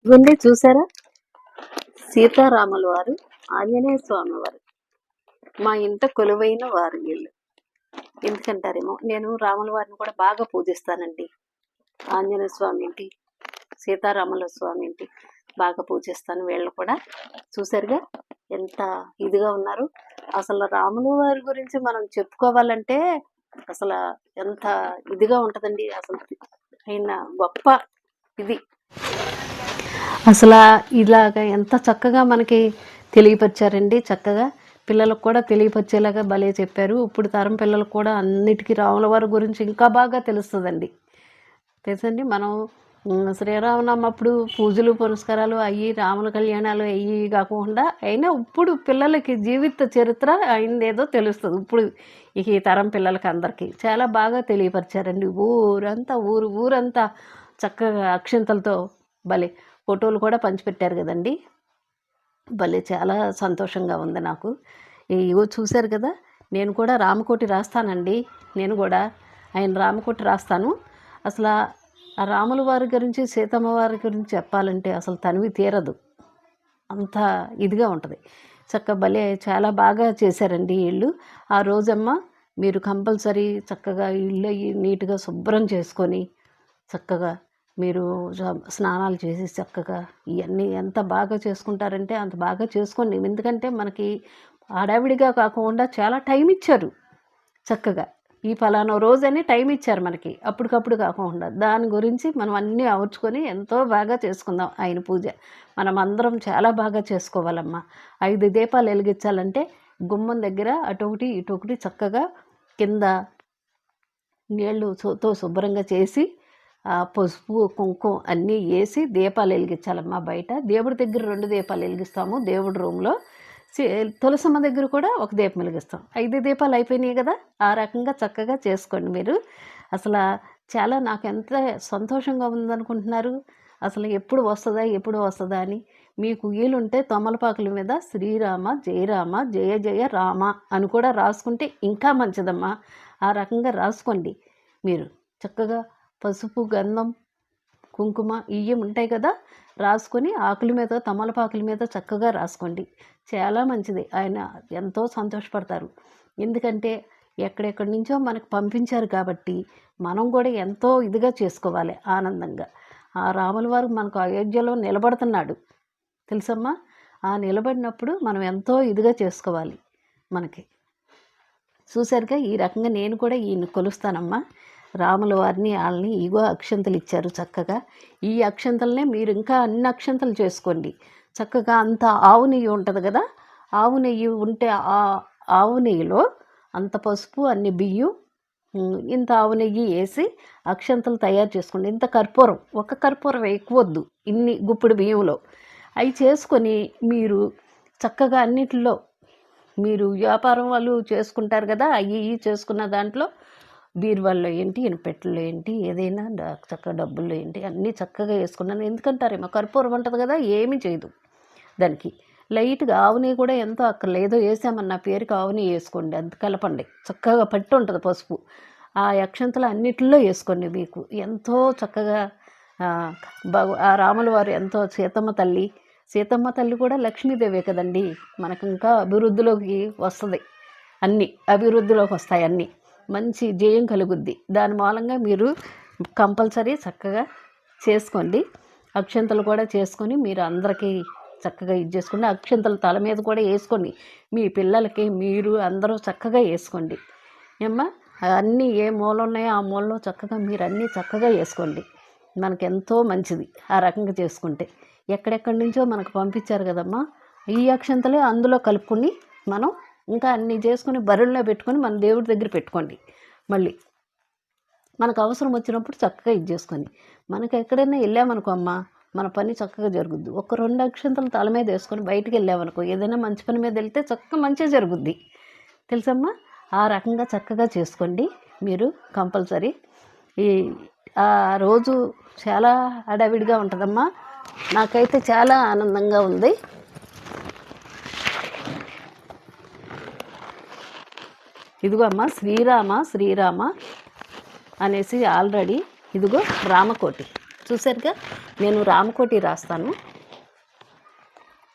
ఇవన్నీ చూసారా? సీతారాముల వారు, ఆంజనేయ స్వామి వారు మా ఇంట కొలువైన వారు వీళ్ళు. ఎందుకంటారేమో, నేను రాముల వారిని కూడా బాగా పూజిస్తానండి. ఆంజనేయ స్వామి ఏంటి, సీతారాముల స్వామి ఏంటి బాగా పూజిస్తాను. వీళ్ళు కూడా చూసారుగా ఎంత ఇదిగా ఉన్నారు. అసలు రాముల వారి గురించి మనం చెప్పుకోవాలంటే అసలు ఎంత ఇదిగా ఉంటుందండి. అసలు ఆయన గొప్ప ఇది అసలు ఇలాగ ఎంత చక్కగా మనకి తెలియపరిచారండి. చక్కగా పిల్లలకు కూడా తెలియపరిచేలాగా భలే చెప్పారు. ఇప్పుడు తరం పిల్లలకు కూడా అన్నిటికీ రాముల వారి గురించి ఇంకా బాగా తెలుస్తుందండి. తెలుసండి, మనం శ్రీరామనవమి అప్పుడు పూజలు పురస్కారాలు అయ్యి రాముల కళ్యాణాలు అయ్యి కాకుండా అయినా ఇప్పుడు పిల్లలకి జీవిత చరిత్ర అయిందేదో తెలుస్తుంది. ఇప్పుడు ఈ తరం పిల్లలకి అందరికీ చాలా బాగా తెలియపరిచారండి. ఊరంతా చక్కగా అక్షింతలతో భలే ఫోటోలు కూడా పంచిపెట్టారు కదండి. భలే చాలా సంతోషంగా ఉంది నాకు. ఇగో చూశారు కదా, నేను కూడా రామకోటి రాస్తానండి. నేను కూడా ఆయన రామకోటి రాస్తాను. అసలు ఆ రాముల వారి గురించి సీతమ్మ వారి గురించి చెప్పాలంటే అసలు తనివి తీరదు, అంత ఇదిగా ఉంటుంది. భలే చాలా బాగా చేశారండి వీళ్ళు. ఆ రోజమ్మ మీరు కంపల్సరీ చక్కగా ఇల్లు నీట్గా శుభ్రం చేసుకొని చక్కగా మీరు స్నానాలు చేసి చక్కగా ఇవన్నీ ఎంత బాగా చేసుకుంటారంటే అంత బాగా చేసుకోండి. ఎందుకంటే మనకి హడావిడిగా కాకుండా చాలా టైం ఇచ్చారు. చక్కగా ఈ ఫలానా రోజని టైం ఇచ్చారు మనకి, అప్పటికప్పుడు కాకుండా. దాని గురించి మనం అన్నీ అవర్చుకొని ఎంతో బాగా చేసుకుందాం ఆయన పూజ. మనం అందరం చాలా బాగా చేసుకోవాలమ్మా. 5 దీపాలు వెలిగించాలంటే గుమ్మం దగ్గర అటొకటి ఇటొకటి చక్కగా కింద నీళ్ళుతో శుభ్రంగా చేసి పసుపు కుంకుమ అన్నీ వేసి దీపాలు వెలిగించాలమ్మా. బయట దేవుడి దగ్గర 2 దీపాలు వెలిగిస్తాము. దేవుడి రూమ్లో తులసమ్మ దగ్గర కూడా ఒక దీపం వెలిగిస్తాం. 5 దీపాలు అయిపోయినాయి కదా. ఆ రకంగా చక్కగా చేసుకోండి మీరు. అసలు చాలా నాకు ఎంత సంతోషంగా ఉందనుకుంటున్నారు. అసలు ఎప్పుడు వస్తుందా అని మీకు వీలుంటే తమలపాకుల మీద శ్రీరామ జయరామ జయ జయ రామ అని కూడా రాసుకుంటే ఇంకా మంచిదమ్మా. ఆ రకంగా రాసుకోండి మీరు. చక్కగా పసుపు గంధం కుంకుమ ఇవి ఉంటాయి కదా, రాసుకొని ఆకుల మీద తమలపాకుల మీద చక్కగా రాసుకోండి. చాలా మంచిది. ఆయన ఎంతో సంతోషపడతారు. ఎందుకంటే ఎక్కడెక్కడి నుంచో మనకు పంపించారు కాబట్టి మనం కూడా ఎంతో ఇదిగా చేసుకోవాలి ఆనందంగా. ఆ రాముల వారు మనకు అయోధ్యలో నిలబడుతున్నాడు తెలుసమ్మా. ఆ నిలబడినప్పుడు మనం ఎంతో ఇదిగా చేసుకోవాలి. మనకి చూసారుగా ఈ రకంగా నేను కూడా ఈయన కొలుస్తానమ్మా. రాముల వారిని వాళ్ళని ఇగో అక్షంతలు ఇచ్చారు చక్కగా. ఈ అక్షంతలనే మీరు ఇంకా అన్ని అక్షంతలు చేసుకోండి చక్కగా. అంత ఆవు నెయ్యి ఉంటుంది కదా, ఆవు నెయ్యి ఉంటే ఆ ఆవు నెయ్యిలో అంత పసుపు అన్ని బియ్యం ఇంత ఆవు నెయ్యి వేసి అక్షంతలు తయారు చేసుకోండి. ఇంత కర్పూరం, ఒక కర్పూరం వేయవద్దు ఇన్ని గుప్పిడి బియ్యంలో. అవి చేసుకొని మీరు చక్కగా అన్నిటిలో మీరు వ్యాపారం వాళ్ళు చేసుకుంటారు కదా, అవి చేసుకున్న దాంట్లో బీరువాల్లో ఏంటి ఇనపెట్టెల్లో ఏంటి ఏదైనా చక్కగా డబ్బుల్లో ఏంటి అన్నీ చక్కగా వేసుకున్నాను. ఎందుకంటారేమో కర్పూరం ఉంటుంది కదా, ఏమీ చేయదు దానికి. లైట్గా ఆవుని కూడా ఎంతో అక్కర్లేదో వేసామన్న పేరుకి ఆవుని వేసుకోండి. అంత కలపండి, చక్కగా పట్టి ఉంటుంది పసుపు. ఆ అక్షంతలు అన్నిటిలో వేసుకోండి. మీకు ఎంతో చక్కగా ఆ రాముల వారు ఎంతో సీతమ్మ తల్లి కూడా లక్ష్మీదేవే కదండి. మనకు ఇంకా అభివృద్ధిలోకి వస్తుంది, అన్నీ అభివృద్ధిలోకి వస్తాయి, అన్నీ మంచి జయం కలుగుద్ది. దాని మూలంగా మీరు కంపల్సరీ చక్కగా చేసుకోండి. అక్షంతలు కూడా చేసుకొని మీరు అందరికీ చక్కగా ఇది చేసుకోండి. అక్షంతలు తల మీద కూడా వేసుకోండి. మీ పిల్లలకి మీరు అందరూ చక్కగా వేసుకోండి ఏమ్మా. అన్నీ ఏ మూల ఉన్నాయో ఆ మూలలో చక్కగా మీరు అన్నీ చక్కగా వేసుకోండి. మనకెంతో మంచిది ఆ రకంగా చేసుకుంటే. ఎక్కడెక్కడి నుంచో మనకు పంపించారు కదమ్మా, ఈ అక్షంతలే అందులో కలుపుకొని మనం ఇంకా అన్నీ చేసుకుని బరుల్లో పెట్టుకొని మన దేవుడి దగ్గర పెట్టుకోండి. మళ్ళీ మనకు అవసరం వచ్చినప్పుడు చక్కగా ఇది చేసుకొని మనకు ఎక్కడైనా వెళ్ళామనుకో అమ్మ, మన పని చక్కగా జరుగుద్ది. ఒక 2 అక్షంతలు తల మీద వేసుకొని బయటికి వెళ్ళామనుకో, ఏదైనా మంచి పని మీద వెళ్తే చక్కగా మంచిగా జరుగుద్ది తెలుసమ్మా. ఆ రకంగా చక్కగా చేసుకోండి మీరు కంపల్సరీ. ఆ రోజు చాలా హడావిడిగా ఉంటుందమ్మా. నాకైతే చాలా ఆనందంగా ఉంది. ఇదిగో అమ్మ శ్రీరామ అనేసి ఆల్రెడీ ఇదిగో రామకోటి చూసారుగా. నేను రామకోటి రాస్తాను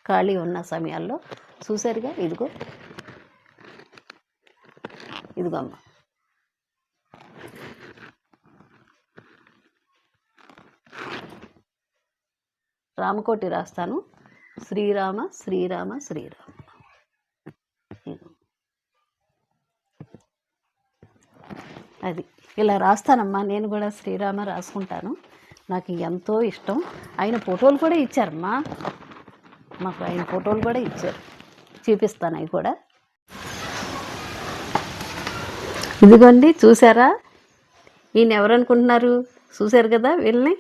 ఖాళీ ఉన్న సమయాల్లో. చూసారుగా, ఇదిగో అమ్మ. రామకోటి రాస్తాను. శ్రీరామ శ్రీరామ శ్రీరామ. అది ఇలా రాస్తానమ్మా. నేను కూడా శ్రీరామ రాసుకుంటాను. నాకు ఎంతో ఇష్టం. ఆయన ఫోటోలు కూడా ఇచ్చారమ్మా మాకు. ఆయన ఫోటోలు కూడా ఇచ్చారు, చూపిస్తాను అవి కూడా. ఇదిగోండి, చూసారా? ఈయన ఎవరనుకుంటున్నారు? చూశారు కదా వీళ్ళని.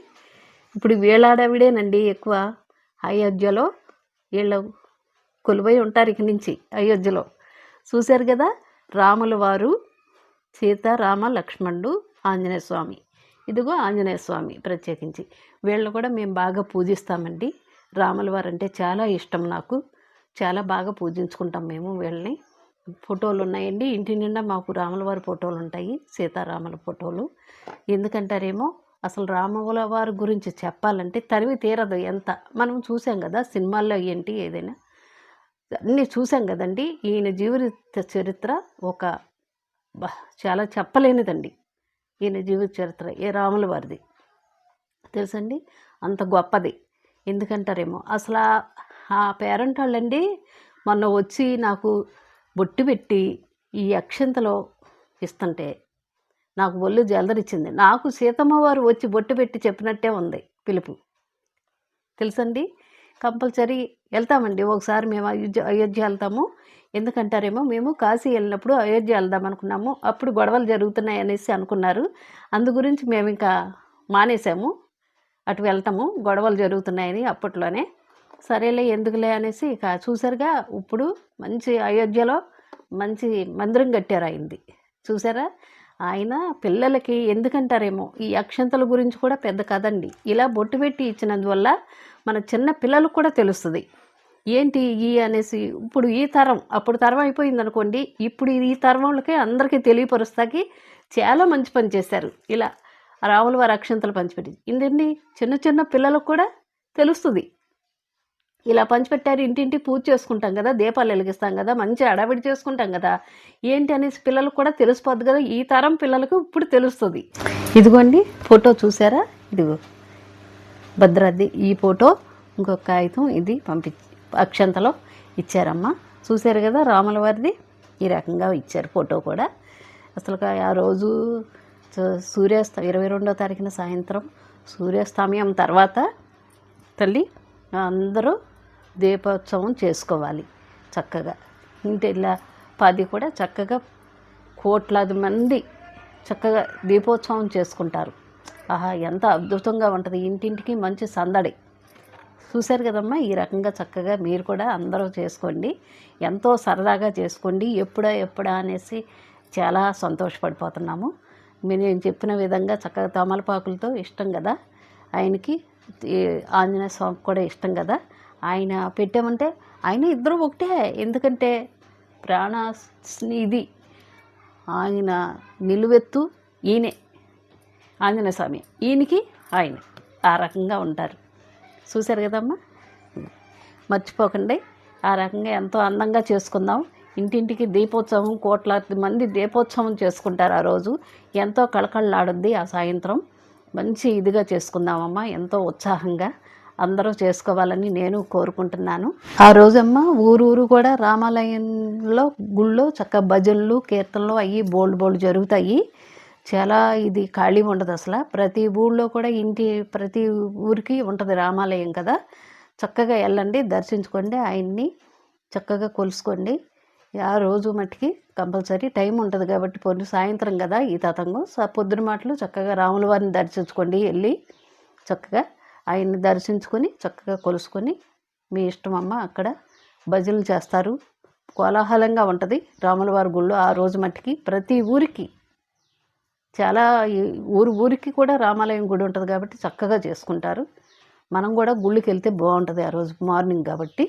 ఇప్పుడు వీళ్ళాడవిడేనండి ఎక్కువ అయోధ్యలో. వీళ్ళు కొలువై ఉంటారు ఇక నుంచి అయోధ్యలో. చూశారు కదా, రాముల వారు, సీత, రామ, లక్ష్మణుడు, ఆంజనేయ స్వామి. ఇదిగో ఆంజనేయ స్వామి ప్రత్యేకించి. వీళ్ళు కూడా మేము బాగా పూజిస్తామండి. రాముల వారు అంటే చాలా ఇష్టం నాకు. చాలా బాగా పూజించుకుంటాం మేము వీళ్ళని. ఫోటోలు ఉన్నాయండి ఇంటి నిండా. మాకు రాముల వారి ఫోటోలు ఉంటాయి, సీతారాముల ఫోటోలు. ఎందుకంటారేమో, అసలు రాముల వారి గురించి చెప్పాలంటే తరివి తీరదు. ఎంత మనం చూసాం కదా సినిమాల్లో, ఏంటి ఏదైనా అన్నీ చూసాం కదండి. ఈయన జీవిత చరిత్ర ఒక చాలా చెప్పలేనిదండి. ఈయన జీవిత చరిత్ర ఏ రాముల వారిది తెలుసండి, అంత గొప్పది. ఎందుకంటారేమో, అసలు ఆ పేరెంట్ వాళ్ళండి మొన్న వచ్చి నాకు బొట్టు పెట్టి ఈ అక్షంతలో ఇస్తుంటే నాకు ఒళ్ళు జలదరిచ్చింది. నాకు సీతమ్మ వారు వచ్చి బొట్టు పెట్టి చెప్పినట్టే ఉంది పిలుపు తెలుసండి. కంపల్సరీ వెళ్తామండి ఒకసారి మేము అయోధ్య వెళ్తాము. ఎందుకంటారేమో, మేము కాశీ వెళ్ళినప్పుడు అయోధ్య వెళ్దాం అనుకున్నాము. అప్పుడు గొడవలు జరుగుతున్నాయి అనేసి అనుకున్నారు. అందు గురించి మేము ఇంకా మానేసాము. అటు వెళ్తాము, గొడవలు జరుగుతున్నాయని అప్పట్లోనే. సరేలే ఎందుకులే అనేసి ఇక చూసారుగా, ఇప్పుడు మంచి అయోధ్యలో మంచి మందిరం కట్టారు అయింది. చూసారా? ఆయన పిల్లలకి ఎందుకంటారేమో, ఈ అక్షంతల గురించి కూడా పెద్ద కదండి. ఇలా బొట్టు పెట్టి ఇచ్చినందువల్ల మన చిన్న పిల్లలకు కూడా తెలుస్తుంది ఏంటి ఈ అనేసి. ఇప్పుడు ఈ తరం, అప్పుడు తరం అయిపోయింది అనుకోండి, ఇప్పుడు ఈ తరంలకే అందరికీ తెలియపరుస్తాకి చాలా మంచి పని చేశారు. ఇలా రాముల వారి అక్షంతలు పంచిపెట్టి ఇందండి చిన్న చిన్న పిల్లలకు కూడా తెలుస్తుంది. ఇలా పంచిపెట్టారు, ఇంటింటి పూజ చేసుకుంటాం కదా, దీపాలు వెలిగిస్తాం కదా, మంచి అడవిడి చేసుకుంటాం కదా, ఏంటి అనేసి పిల్లలకు కూడా తెలిసిపోద్ది కదా. ఈ తరం పిల్లలకు ఇప్పుడు తెలుస్తుంది. ఇదిగోండి ఫోటో చూసారా? ఇదిగో భద్రాద్రి ఈ ఫోటో, ఇంకొక కాగితం ఇది అక్షంతలో ఇచ్చారమ్మా. చూశారు కదా రాముల వారిది ఈ రకంగా ఇచ్చారు ఫోటో కూడా. అసలు ఆ రోజు 22వ తారీఖున సాయంత్రం సూర్యాస్తమయం తర్వాత తల్లి అందరూ దీపోత్సవం చేసుకోవాలి చక్కగా. ఇంటిలా 10 కూడా చక్కగా కోట్లాది మంది చక్కగా దీపోత్సవం చేసుకుంటారు. ఆహా, ఎంత అద్భుతంగా ఉంటుంది. ఇంటింటికి మంచి సందడి. చూశారు కదమ్మా, ఈ రకంగా చక్కగా మీరు కూడా అందరూ చేసుకోండి. ఎంతో సరదాగా చేసుకోండి. ఎప్పుడా అనేసి చాలా సంతోషపడిపోతున్నాము. నేను చెప్పిన విధంగా చక్కగా తమలపాకులతో ఇష్టం కదా ఆయనకి. ఆంజనేయ స్వామికి కూడా ఇష్టం కదా. ఆయన పెట్టామంటే ఆయన ఇద్దరు ఒకటే. ఎందుకంటే ప్రాణ స్నిధి ఆయన నిలువెత్తు ఈయనే ఆంజనేయ స్వామి, ఈయనకి ఆయన ఆ రకంగా ఉంటారు. చూశారు కదమ్మా, మర్చిపోకండి. ఆ రకంగా ఎంతో అందంగా చేసుకుందాం. ఇంటింటికి దీపోత్సవం, కోట్లాది మంది దీపోత్సవం చేసుకుంటారు ఆ రోజు. ఎంతో కళకళలాడుద్ది ఆ సాయంత్రం. మంచి ఇదిగా చేసుకుందామమ్మా, ఎంతో ఉత్సాహంగా అందరూ చేసుకోవాలని నేను కోరుకుంటున్నాను. ఆ రోజమ్మా ఊరూరు కూడా రామాలయంలో గుళ్ళో చక్కగా భజనలు, కీర్తనలు అయ్యి బోల్డ్ జరుగుతాయి. చాలా ఇది ఖాళీ ఉండదు అసలు. ప్రతి ఊళ్ళో కూడా ప్రతి ఊరికి ఉంటుంది రామాలయం కదా. చక్కగా వెళ్ళండి, దర్శించుకోండి, ఆయన్ని చక్కగా కొలుసుకోండి. ఆ రోజు మట్టికి కంపల్సరీ టైం ఉంటుంది కాబట్టి పొద్దు సాయంత్రం కదా ఈ తతంగం. పొద్దున మాటలు చక్కగా రాముల వారిని దర్శించుకోండి. వెళ్ళి చక్కగా ఆయన్ని దర్శించుకొని చక్కగా కొలుసుకొని మీ ఇష్టం అమ్మ. అక్కడ భజనలు చేస్తారు, కోలాహలంగా ఉంటుంది రాముల వారి గుళ్ళు ఆ రోజు మట్టికి. ప్రతి ఊరికి చాలా ఊరికి కూడా రామాలయం గుడి ఉంటుంది కాబట్టి చక్కగా చేసుకుంటారు. మనం కూడా గుళ్ళకి వెళ్తే బాగుంటుంది ఆ రోజు మార్నింగ్ కాబట్టి.